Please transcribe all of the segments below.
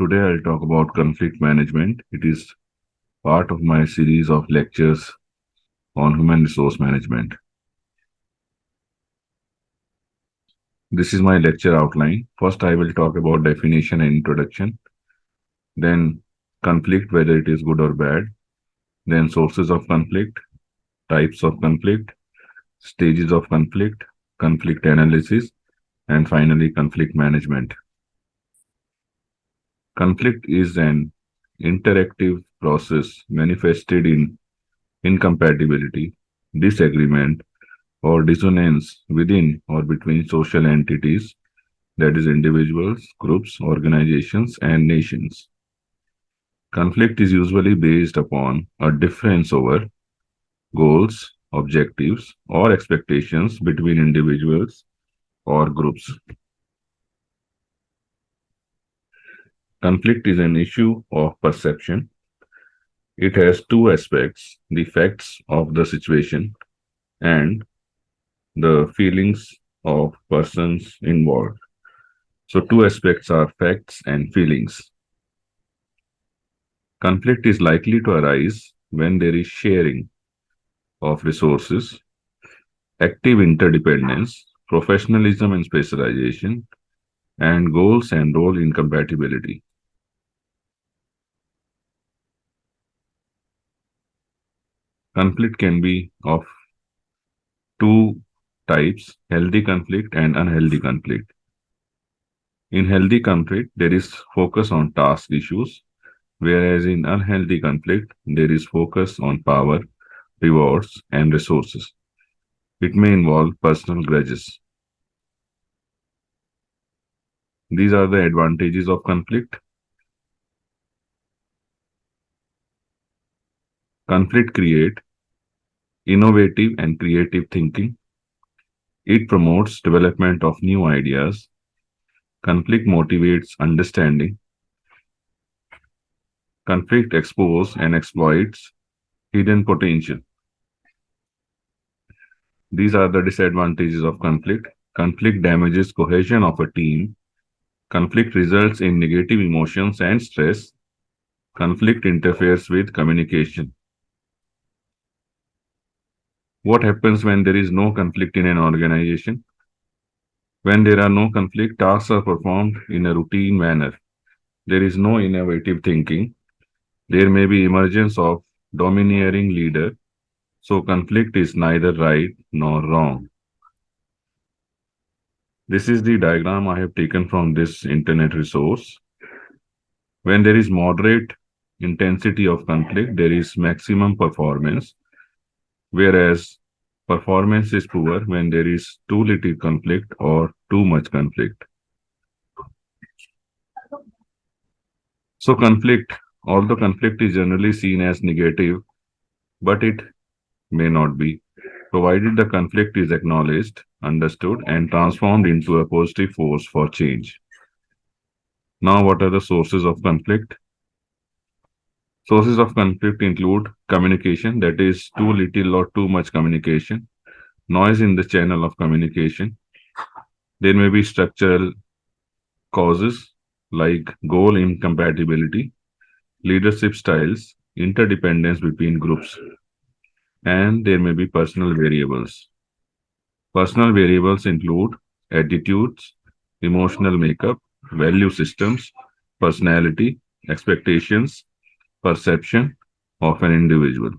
Today I'll talk about conflict management. It is part of my series of lectures on human resource management. This is my lecture outline. First, I will talk about definition and introduction, then conflict, whether it is good or bad, then sources of conflict, types of conflict, stages of conflict, conflict analysis, and finally conflict management. Conflict is an interactive process manifested in incompatibility, disagreement, or dissonance within or between social entities, that is, individuals, groups, organizations, and nations. Conflict is usually based upon a difference over goals, objectives, or expectations between individuals or groups. Conflict is an issue of perception. It has two aspects: the facts of the situation and the feelings of persons involved. So, two aspects are facts and feelings. Conflict is likely to arise when there is sharing of resources, active interdependence, professionalism and specialization, and goals and role incompatibility. Conflict can be of two types: healthy conflict and unhealthy conflict. In healthy conflict, there is focus on task issues, whereas in unhealthy conflict, there is focus on power, rewards, and resources. It may involve personal grudges. These are the advantages of conflict. Conflict create innovative and creative thinking. It promotes development of new ideas. Conflict motivates understanding. Conflict exposes and exploits hidden potential. These are the disadvantages of conflict. Conflict damages cohesion of a team. Conflict results in negative emotions and stress. Conflict interferes with communication. What happens when there is no conflict in an organization? When there are no conflict, tasks are performed in a routine manner. There is no innovative thinking. There may be emergence of domineering leader. So conflict is neither right nor wrong. This is the diagram I have taken from this internet resource. When there is moderate intensity of conflict, there is maximum performance, whereas performance is poor when there is too little conflict or too much conflict. So conflict, although conflict is generally seen as negative, but it may not be, provided the conflict is acknowledged, understood, and transformed into a positive force for change. Now, what are the sources of conflict? Sources of conflict include communication, that is, too little or too much communication, noise in the channel of communication. There may be structural causes like goal incompatibility, leadership styles, interdependence between groups, and there may be personal variables. Personal variables include attitudes, emotional makeup, value systems, personality, expectations, perception of an individual.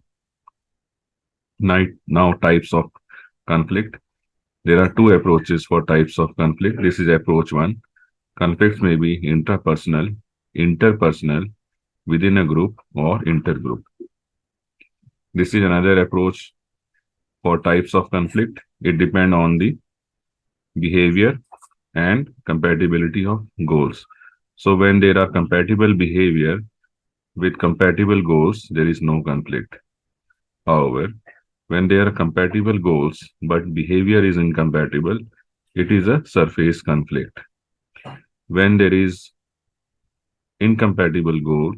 Now, types of conflict. There are two approaches for types of conflict. This is approach one. Conflicts may be intrapersonal, interpersonal, within a group, or intergroup. This is another approach for types of conflict. It depends on the behavior and compatibility of goals. So when there are compatible behavior with compatible goals, there is no conflict. However, when there are compatible goals but behavior is incompatible, it is a surface conflict. When there is incompatible goal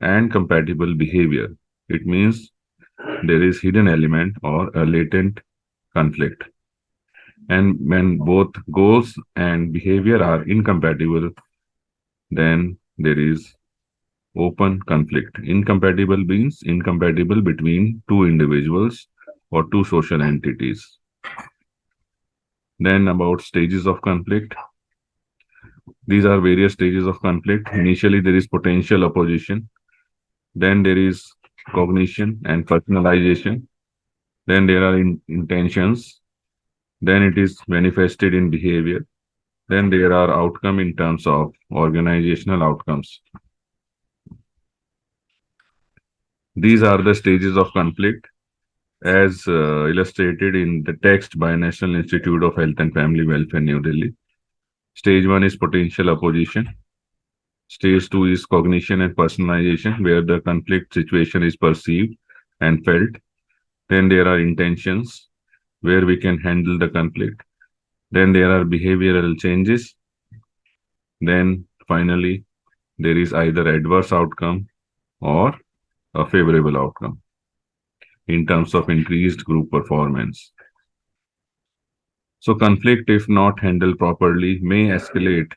and compatible behavior, it means there is hidden element or a latent conflict. And when both goals and behavior are incompatible, then there is open conflict. Incompatible means incompatible between two individuals or two social entities. Then about stages of conflict. These are various stages of conflict. Initially, there is potential opposition. Then there is cognition and personalization. Then there are intentions. Then it is manifested in behavior. Then there are outcome in terms of organizational outcomes. These are the stages of conflict as illustrated in the text by National Institute of Health and Family Welfare, New Delhi. Stage 1 is potential opposition. Stage 2 is cognition and personalization, where the conflict situation is perceived and felt. Then there are intentions, where we can handle the conflict. Then there are behavioral changes. Then finally, there is either adverse outcome or a favorable outcome in terms of increased group performance. So conflict, if not handled properly, may escalate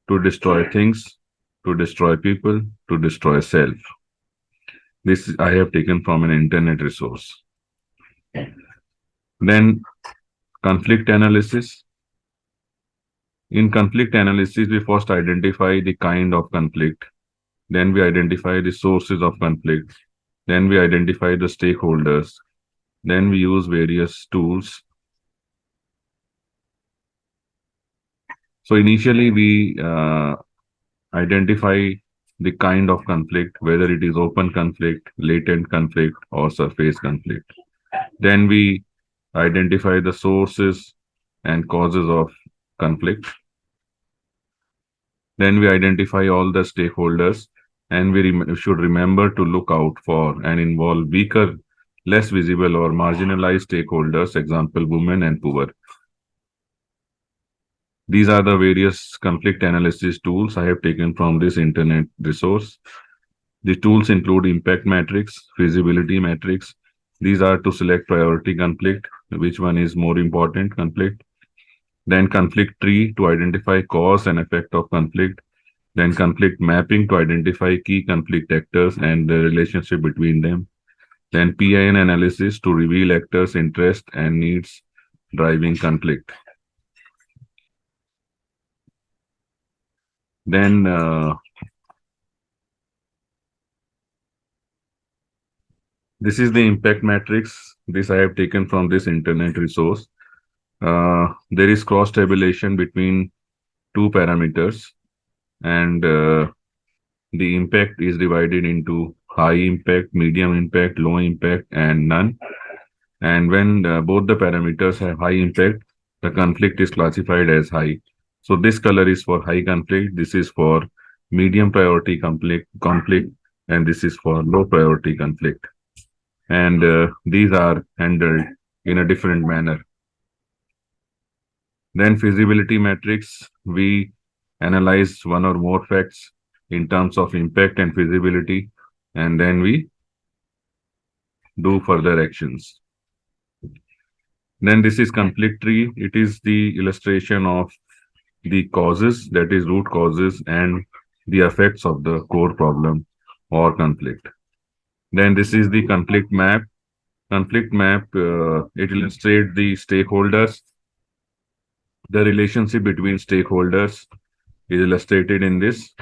to destroy things, to destroy people, to destroy self. This I have taken from an internet resource. Then conflict analysis. In conflict analysis, we first identify the kind of conflict. Then we identify the sources of conflict. Then we identify the stakeholders. Then we use various tools. So initially we identify the kind of conflict, whether it is open conflict, latent conflict, or surface conflict. Then we identify the sources and causes of conflict. Then we identify all the stakeholders, and we should remember to look out for and involve weaker, less visible or marginalized stakeholders, example, women and poor. These are the various conflict analysis tools I have taken from this internet resource. The tools include impact matrix, feasibility matrix. These are to select priority conflict, which one is more important conflict. Then conflict tree to identify cause and effect of conflict. Then conflict mapping to identify key conflict actors and the relationship between them. Then PIN analysis to reveal actors' interest and needs driving conflict. Then this is the impact matrix. This I have taken from this internet resource. There is cross tabulation between two parameters, and the impact is divided into high impact, medium impact, low impact, and none. And when both the parameters have high impact, the conflict is classified as high. So this color is for high conflict, this is for medium priority conflict, and this is for low priority conflict. And these are handled in a different manner. Then feasibility matrix, we analyze one or more facts in terms of impact and feasibility, and then we do further actions. Then this is conflict tree. It is the illustration of the causes, that is root causes, and the effects of the core problem or conflict. Then this is the conflict map. Conflict map, it illustrates the stakeholders. The relationship between stakeholders is illustrated in this.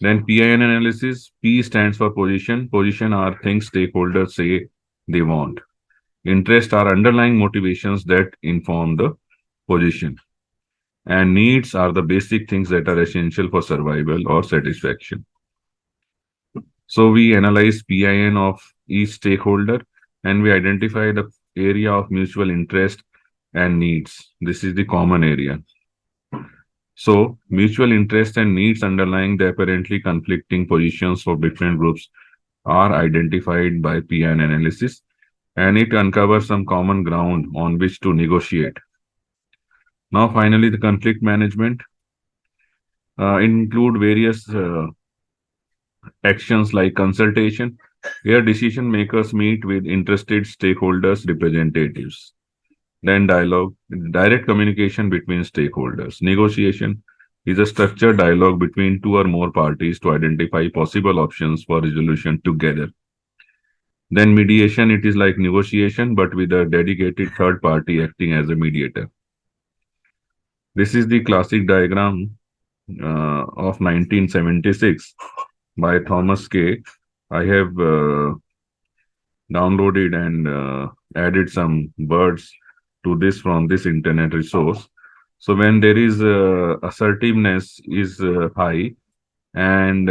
Then PIN analysis. P stands for position. Position are things stakeholders say they want. Interest are underlying motivations that inform the position. And needs are the basic things that are essential for survival or satisfaction. So we analyze PIN of each stakeholder, and we identify the area of mutual interest and needs. This is the common area. So mutual interest and needs underlying the apparently conflicting positions for different groups are identified by PIN analysis, and it uncovers some common ground on which to negotiate. Now, finally, the conflict management include various actions like consultation, where decision makers meet with interested stakeholders, representatives. Then dialogue, direct communication between stakeholders. Negotiation, is a structured dialogue between two or more parties to identify possible options for resolution together. Then mediation, it is like negotiation, but with a dedicated third party acting as a mediator. This is the classic diagram of 1976 by Thomas K. I have downloaded and added some words to this from this internet resource. So when there is assertiveness is high and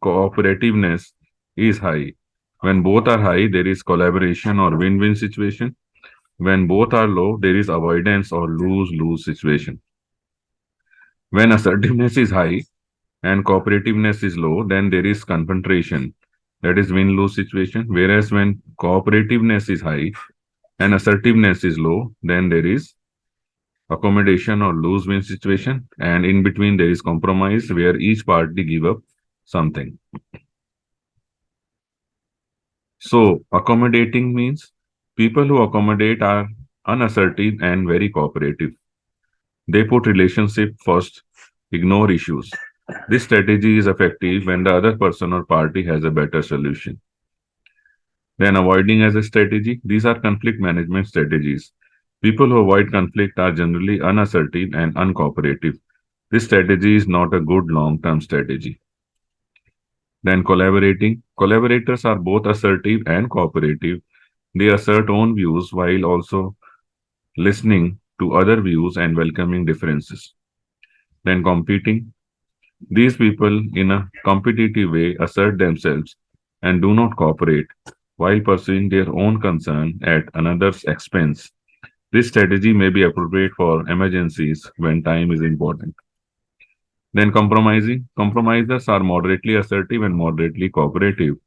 cooperativeness is high. When both are high, there is collaboration or win-win situation. When both are low, there is avoidance or lose-lose situation. When assertiveness is high and cooperativeness is low, then there is confrontation, that is win-lose situation. Whereas when cooperativeness is high and assertiveness is low, then there is accommodation or lose-win situation, and in between there is compromise where each party give up something. So accommodating means people who accommodate are unassertive and very cooperative. They put relationship first, ignore issues. This strategy is effective when the other person or party has a better solution. Then avoiding as a strategy, these are conflict management strategies. People who avoid conflict are generally unassertive and uncooperative. This strategy is not a good long-term strategy. Then collaborating. Collaborators are both assertive and cooperative. They assert own views while also listening to other views and welcoming differences. Then competing. These people, in a competitive way, assert themselves and do not cooperate while pursuing their own concern at another's expense. This strategy may be appropriate for emergencies when time is important. Then compromising. Compromisers are moderately assertive and moderately cooperative.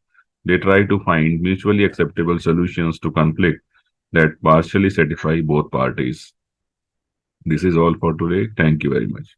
They try to find mutually acceptable solutions to conflict that partially satisfy both parties. This is all for today. Thank you very much.